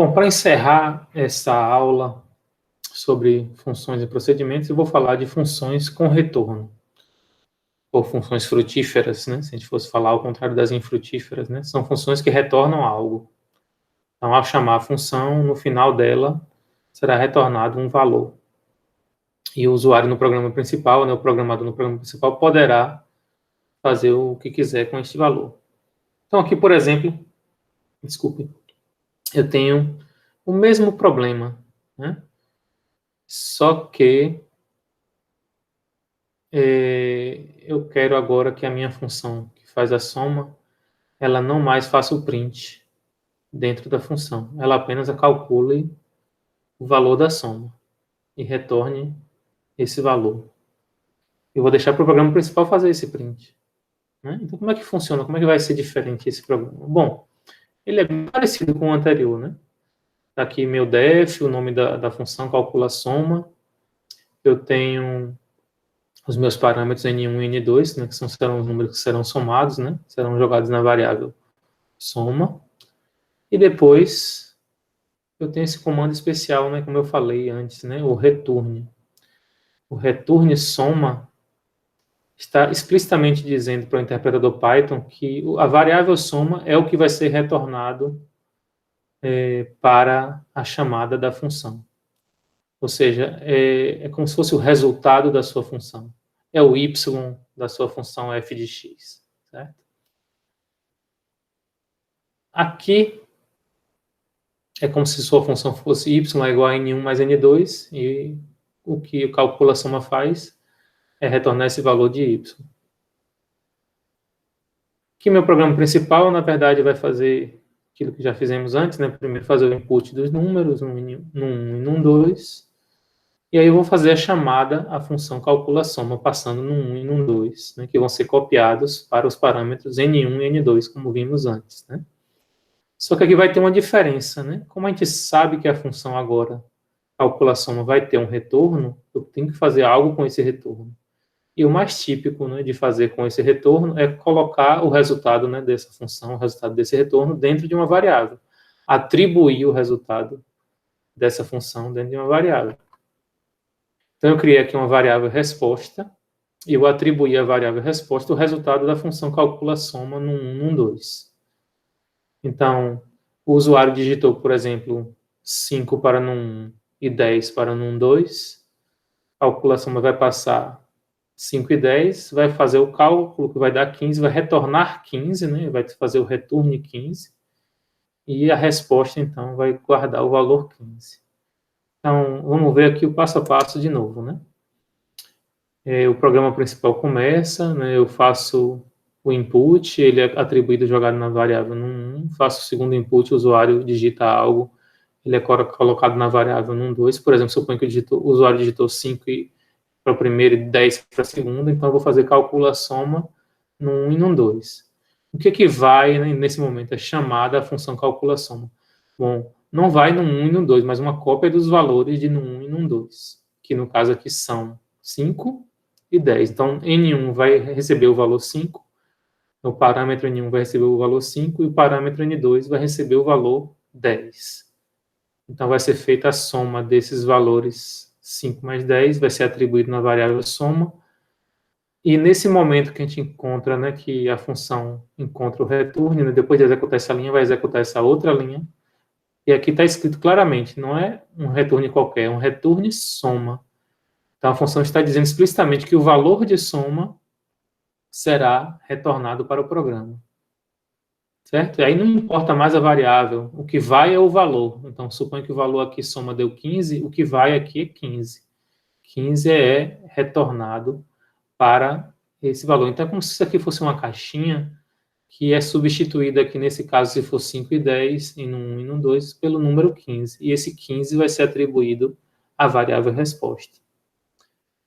Bom, para encerrar essa aula sobre funções e procedimentos, eu vou falar de funções com retorno, ou funções frutíferas, né? Se a gente fosse falar ao contrário das infrutíferas, né? São funções que retornam algo. Então, ao chamar a função, no final dela, será retornado um valor. E o usuário no programa principal, né, o programador no programa principal, poderá fazer o que quiser com este valor. Então, aqui, por exemplo, desculpe, eu tenho o mesmo problema, né? Só que eu quero agora que a minha função que faz a soma, ela não mais faça o print dentro da função. Ela apenas calcule o valor da soma e retorne esse valor. Eu vou deixar para o programa principal fazer esse print, né? Então, como é que funciona? Como é que vai ser diferente esse programa? Bom, ele é bem parecido com o anterior, né? Tá aqui meu def, o nome da função calcula a soma. Eu tenho os meus parâmetros N1 e N2, né, que serão os números que serão somados, né? Serão jogados na variável soma. E depois eu tenho esse comando especial, né, como eu falei antes, né, o return. O return soma está explicitamente dizendo para o interpretador Python que a variável soma é o que vai ser retornado para a chamada da função. Ou seja, é como se fosse o resultado da sua função. É o y da sua função f de x. Certo? Aqui é como se sua função fosse y é igual a n1 mais n2, e o que o cálculo da soma faz é retornar esse valor de y. Aqui meu programa principal, na verdade, vai fazer aquilo que já fizemos antes, né? Primeiro fazer o input dos números, num 1 e num 2, e aí eu vou fazer a chamada à função calcula soma, passando num 1 e num 2, né? Que vão ser copiados para os parâmetros n1 e n2, como vimos antes, né? Só que aqui vai ter uma diferença, né? Como a gente sabe que a função agora, calcula soma, vai ter um retorno, eu tenho que fazer algo com esse retorno. E o mais típico, né, de fazer com esse retorno é colocar o resultado, né, dessa função, o resultado desse retorno, dentro de uma variável. Atribuir o resultado dessa função dentro de uma variável. Então, eu criei aqui uma variável resposta, e eu atribuí à variável resposta o resultado da função calcula soma num 1, num 2. Então, o usuário digitou, por exemplo, 5 para num 1 e 10 para num 2. A calcula soma vai passar 5 e 10, vai fazer o cálculo que vai dar 15, vai retornar 15, né? Vai fazer o return 15, e a resposta, então, vai guardar o valor 15. Então, vamos ver aqui o passo a passo de novo, né? O programa principal começa, né? Eu faço o input, ele é atribuído jogado na variável num 1, faço o segundo input, o usuário digita algo, ele é colocado na variável num 2, por exemplo, suponho que o usuário digitou 5 para o primeiro e 10 para o segundo, então eu vou fazer calcula soma num 1 e num 2. O que vai, né, nesse momento? É chamada a função calcula soma. Bom, não vai num 1 e num 2, mas uma cópia dos valores de num 1 e num 2, que no caso aqui são 5 e 10. Então, N1 vai receber o valor 5, o parâmetro N1 vai receber o valor 5 e o parâmetro N2 vai receber o valor 10. Então, vai ser feita a soma desses valores 5 mais 10, vai ser atribuído na variável soma. E nesse momento que a gente encontra, né, que a função encontra o return, né, depois de executar essa linha, vai executar essa outra linha. E aqui está escrito claramente, não é um return qualquer, é um return soma. Então, a função está dizendo explicitamente que o valor de soma será retornado para o programa. Certo? E aí não importa mais a variável, o que vai é o valor. Então, suponha que o valor aqui soma deu 15, o que vai aqui é 15. 15 é retornado para esse valor. Então, é como se isso aqui fosse uma caixinha que é substituída aqui, nesse caso, se for 5 e 10, em um 1 e no 2, pelo número 15. E esse 15 vai ser atribuído à variável resposta.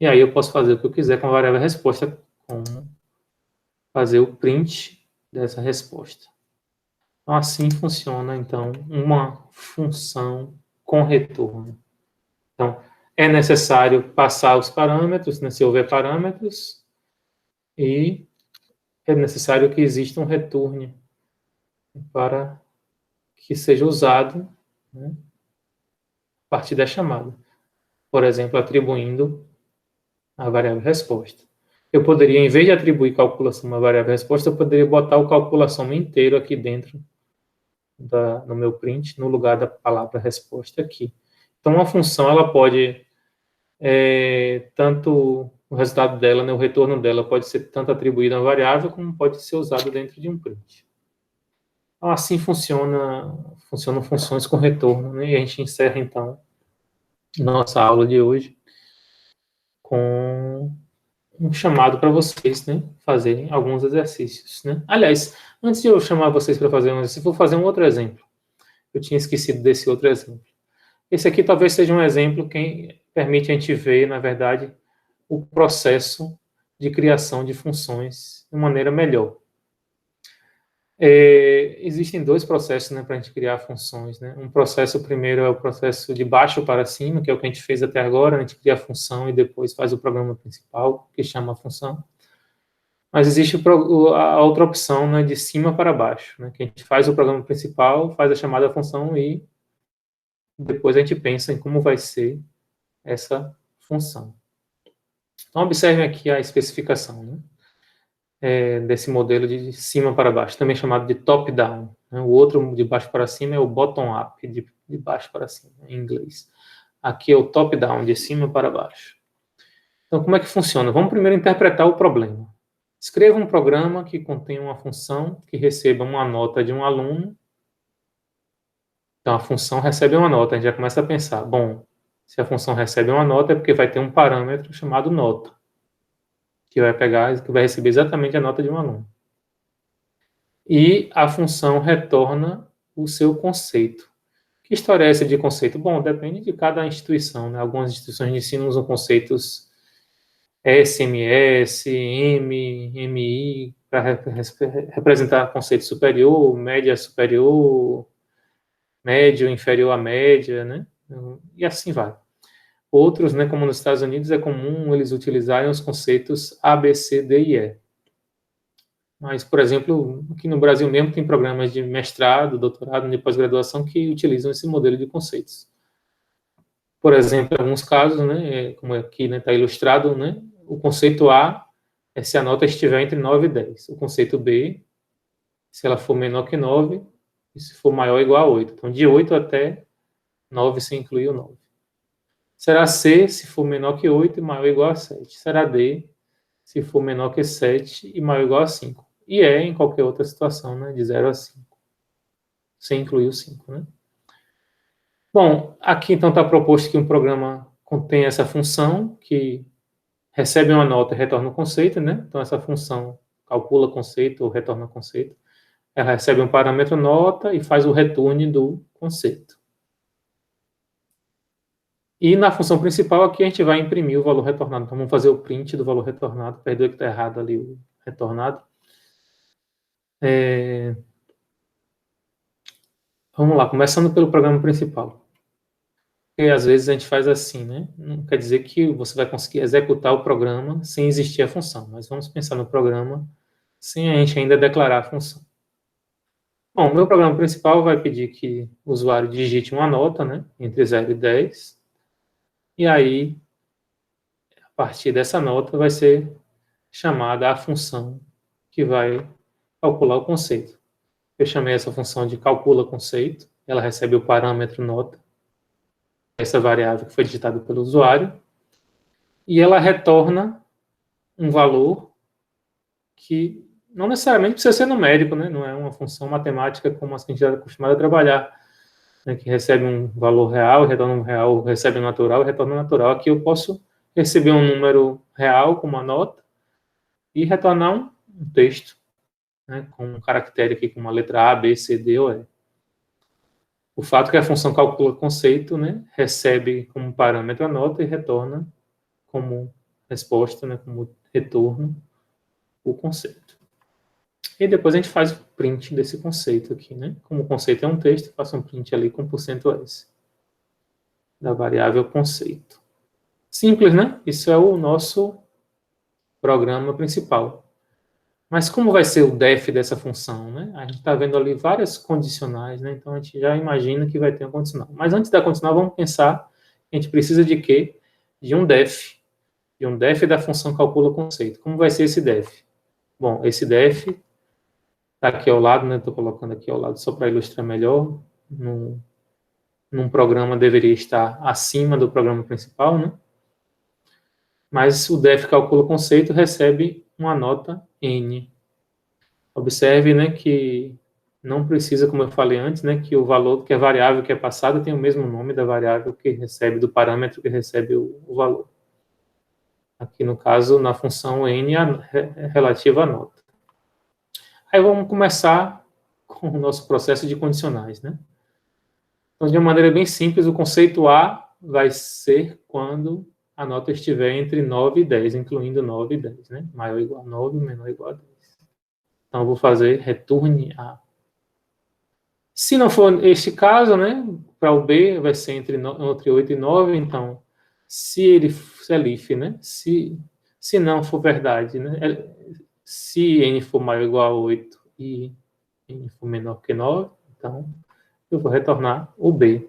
E aí eu posso fazer o que eu quiser com a variável resposta, como fazer o print dessa resposta. Então, assim funciona, então, uma função com retorno. Então, é necessário passar os parâmetros, né, se houver parâmetros, e é necessário que exista um return para que seja usado né, a partir da chamada. Por exemplo, atribuindo a variável resposta. Eu poderia, em vez de atribuir calculação a variável resposta, eu poderia botar o calculação inteiro aqui dentro no meu print, no lugar da palavra resposta aqui. Então, uma função, ela pode, tanto o resultado dela, né, o retorno dela, pode ser tanto atribuído a uma variável, como pode ser usado dentro de um print. Então, assim funcionam funções com retorno, né, e a gente encerra, então, nossa aula de hoje com um chamado para vocês, né, fazerem alguns exercícios, né. Aliás, antes de eu chamar vocês para fazer um exercício, vou fazer um outro exemplo. Eu tinha esquecido desse outro exemplo. Esse aqui talvez seja um exemplo que permite a gente ver, na verdade, o processo de criação de funções de maneira melhor. Existem dois processos, né, para a gente criar funções, né? Um processo, primeiro, é o processo de baixo para cima, que é o que a gente fez até agora, a gente cria a função e depois faz o programa principal, que chama a função. Mas existe a outra opção, né, de cima para baixo, né, que a gente faz o programa principal, faz a chamada função e depois a gente pensa em como vai ser essa função. Então, observem aqui a especificação, né, desse modelo de cima para baixo, também chamado de top-down. Né? O outro de baixo para cima é o bottom-up, de baixo para cima, em inglês. Aqui é o top-down, de cima para baixo. Então, como é que funciona? Vamos primeiro interpretar o problema. Escreva um programa que contém uma função que receba uma nota de um aluno. Então, a função recebe uma nota. A gente já começa a pensar, bom, se a função recebe uma nota é porque vai ter um parâmetro chamado nota, que vai receber exatamente a nota de um aluno. E a função retorna o seu conceito. Que história é essa de conceito? Bom, depende de cada instituição, né? Algumas instituições de ensino usam conceitos SMS, M, MI, para representar conceito superior, média superior, médio inferior à média, né? E assim vai. Outros, né, como nos Estados Unidos, é comum eles utilizarem os conceitos A, B, C, D e E. Mas, por exemplo, aqui no Brasil mesmo tem programas de mestrado, doutorado, de pós-graduação que utilizam esse modelo de conceitos. Por exemplo, em alguns casos, né, como aqui está, né, ilustrado, né, o conceito A é se a nota estiver entre 9 e 10. O conceito B, se ela for menor que 9, e se for maior ou igual a 8. Então, de 8 até 9, sem incluir o 9. Será C, se for menor que 8 e maior ou igual a 7. Será D, se for menor que 7 e maior ou igual a 5. E E em qualquer outra situação, né, de 0 a 5. Sem incluir o 5, né? Bom, aqui então está proposto que um programa contém essa função que recebe uma nota e retorna um conceito, né? Então essa função calcula conceito ou retorna conceito. Ela recebe um parâmetro nota e faz o return do conceito. E na função principal aqui a gente vai imprimir o valor retornado. Então vamos fazer o print do valor retornado. Perdoe que está errado ali o retornado. Vamos lá, começando pelo programa principal. Porque às vezes a gente faz assim, né? Não quer dizer que você vai conseguir executar o programa sem existir a função, mas vamos pensar no programa sem a gente ainda declarar a função. Bom, o meu programa principal vai pedir que o usuário digite uma nota, né? Entre 0 e 10. E aí, a partir dessa nota, vai ser chamada a função que vai calcular o conceito. Eu chamei essa função de calcula conceito. Ela recebe o parâmetro nota, essa variável que foi digitada pelo usuário, e ela retorna um valor que não necessariamente precisa ser numérico, né? Não é uma função matemática como as que a gente já está acostumado a trabalhar, né? Que recebe um valor real, retorna um real, recebe um natural, retorna um natural. Aqui eu posso receber um número real com uma nota e retornar um texto, né? Com um caractere aqui com uma letra A, B, C, D ou E. O fato é que a função calcula conceito, né, recebe como parâmetro a nota e retorna como resposta, né, como retorno, o conceito. E depois a gente faz o print desse conceito aqui, né? Como o conceito é um texto, eu faço um print ali com %s da variável conceito. Simples, né? Isso é o nosso programa principal. Mas como vai ser o def dessa função, né? A gente está vendo ali várias condicionais, né? Então a gente já imagina que vai ter uma condicional. Mas antes da condicional, vamos pensar que a gente precisa de quê? De um def. De um def da função calcula conceito. Como vai ser esse def? Bom, esse def está aqui ao lado, né? Estou colocando aqui ao lado só para ilustrar melhor. Num programa deveria estar acima do programa principal, né? Mas o def calcula conceito recebe uma nota n. Observe, né, que não precisa, como eu falei antes, né, que o valor, que a variável que é passada tem o mesmo nome da variável que recebe, do parâmetro que recebe o valor. Aqui, no caso, na função n, relativa à nota. Aí vamos começar com o nosso processo de condicionais, né? Então, de uma maneira bem simples, o conceito A vai ser quando a nota estiver entre 9 e 10, incluindo 9 e 10, né? Maior ou igual a 9, menor ou igual a 10. Então, eu vou fazer return A. Se não for este caso, né, para o B vai ser entre 8 e 9, então, se é if, né, se não for verdade, né, se n for maior ou igual a 8 e n for menor que 9, então, eu vou retornar o B.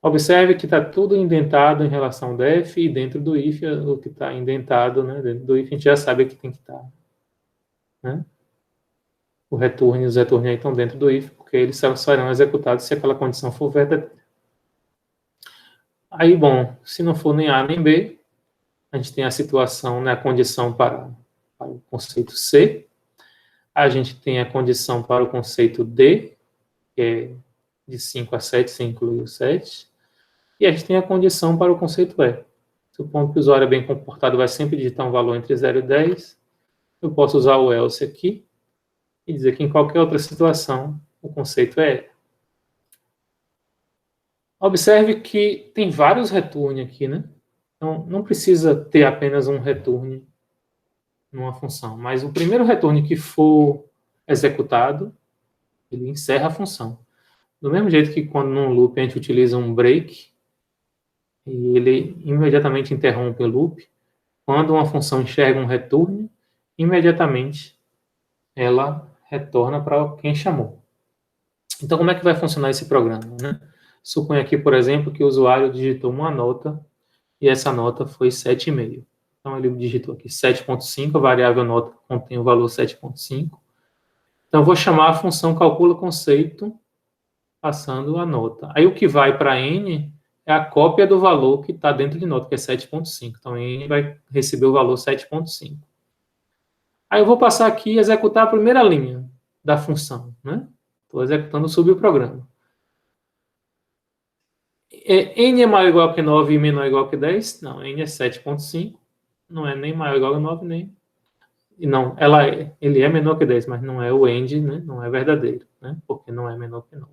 Observe que está tudo indentado em relação ao def e dentro do if, o que está indentado, né, dentro do if, a gente já sabe que tem que estar, né? O return e os return aí estão dentro do if, porque eles só serão executados se aquela condição for verdadeira. Aí, bom, se não for nem A nem B, a gente tem a situação, né, a condição para o conceito C, a gente tem a condição para o conceito D, que é de 5 a 7, sem incluir o 7, e a gente tem a condição para o conceito E. Supondo que o usuário é bem comportado, vai sempre digitar um valor entre 0 e 10, eu posso usar o else aqui, e dizer que em qualquer outra situação o conceito é. Observe que tem vários return aqui, né? Então, não precisa ter apenas um return numa função, mas o primeiro return que for executado, ele encerra a função. Do mesmo jeito que quando num loop a gente utiliza um break, e ele imediatamente interrompe o loop, quando uma função enxerga um return, imediatamente ela retorna para quem chamou. Então, como é que vai funcionar esse programa, né? Suponha aqui, por exemplo, que o usuário digitou uma nota e essa nota foi 7,5. Então, ele digitou aqui 7,5, a variável nota contém o valor 7,5. Então, eu vou chamar a função calcula conceito passando a nota. Aí, o que vai para n é a cópia do valor que está dentro de nota, que é 7,5. Então, n vai receber o valor 7,5. Aí, eu vou passar aqui e executar a primeira linha da função, né? Estou executando o subprograma. N é maior ou igual que 9 e menor ou igual que 10? Não, N é 7,5. Não é nem maior ou igual a 9, nem... Não, ele é menor que 10, mas não é o end, né? Não é verdadeiro, né? Porque não é menor que 9.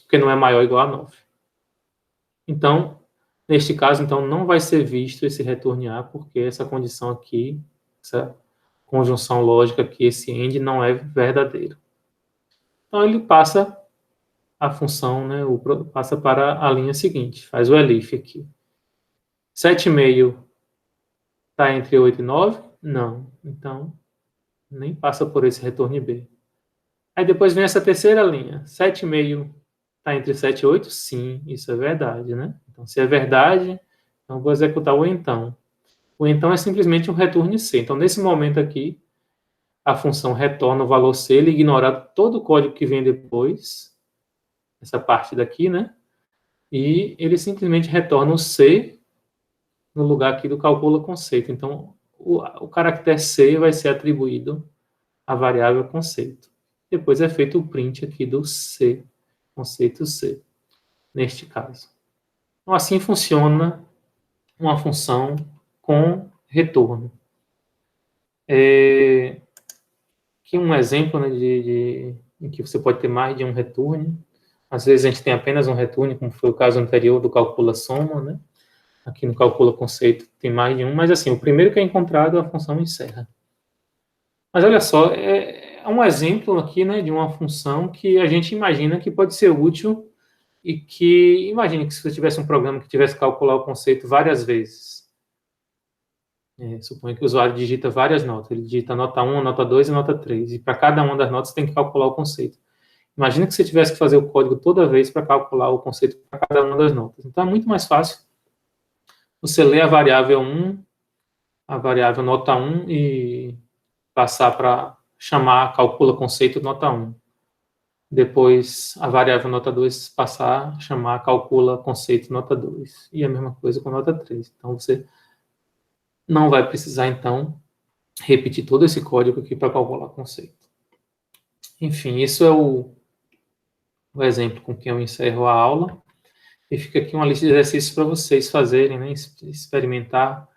Porque não é maior ou igual a 9. Então, neste caso, então, não vai ser visto esse return A, porque essa condição aqui, essa conjunção lógica aqui, esse end não é verdadeiro. Então, ele passa a função, né, passa para a linha seguinte, faz o elif aqui. 7,5 está entre 8 e 9? Não. Então, nem passa por esse retorno B. Aí depois vem essa terceira linha. 7,5 está entre 7 e 8? Sim, isso é verdade, né? Então, se é verdade, então vou executar o então. O então é simplesmente um return C. Então, nesse momento aqui, a função retorna o valor C, ele ignora todo o código que vem depois, essa parte daqui, né? E ele simplesmente retorna o C no lugar aqui do calcula conceito. Então, o caractere C vai ser atribuído à variável conceito. Depois é feito o print aqui do C, conceito C, neste caso. Então, assim funciona uma função com retorno. Aqui um exemplo, né, em que você pode ter mais de um return. Às vezes a gente tem apenas um return, como foi o caso anterior do calcula soma, né? Aqui no calcula conceito tem mais de um, mas assim, o primeiro que é encontrado, a função encerra. Mas olha só, é um exemplo aqui, né, de uma função que a gente imagina que pode ser útil e que, imagine que se você tivesse um programa que tivesse que calcular o conceito várias vezes. Suponha que o usuário digita várias notas. Ele digita a nota 1, a nota 2 e a nota 3. E para cada uma das notas você tem que calcular o conceito. Imagina que você tivesse que fazer o código toda vez para calcular o conceito para cada uma das notas. Então é muito mais fácil você ler a variável 1, a variável nota 1 e passar para chamar calcula conceito nota 1. Depois a variável nota 2 passar a chamar calcula conceito nota 2. E a mesma coisa com nota 3. Então você não vai precisar então repetir todo esse código aqui para calcular conceito. Enfim, isso é o exemplo com que eu encerro a aula. E fica aqui uma lista de exercícios para vocês fazerem, né? Experimentar,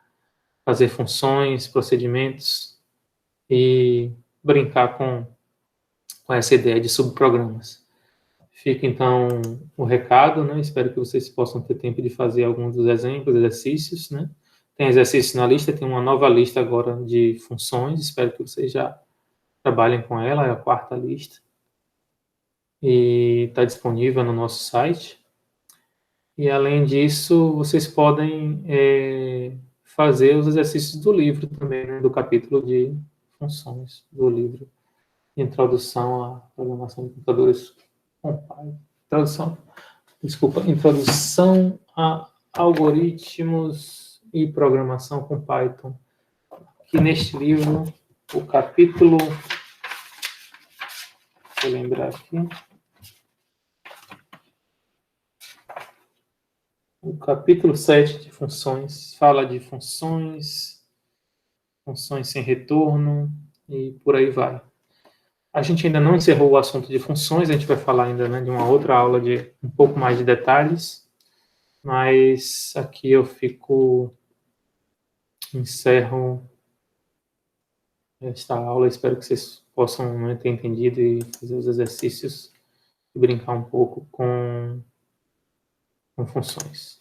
fazer funções, procedimentos e brincar com essa ideia de subprogramas. Fica então o recado, né? Espero que vocês possam ter tempo de fazer alguns dos exemplos, exercícios, né? Tem exercício na lista, tem uma nova lista agora de funções, espero que vocês já trabalhem com ela, é a quarta lista. E está disponível no nosso site. E, além disso, vocês podem fazer os exercícios do livro também, né, do capítulo de funções do livro. Introdução à programação de computadores com Python. Introdução a algoritmos e programação com Python. Aqui neste livro, o capítulo... Vou lembrar aqui... O capítulo 7 de funções fala de funções sem retorno e por aí vai. A gente ainda não encerrou o assunto de funções, a gente vai falar ainda, né, de uma outra aula de um pouco mais de detalhes, mas aqui eu encerro esta aula, espero que vocês possam, né, ter entendido e fazer os exercícios e brincar um pouco com funções.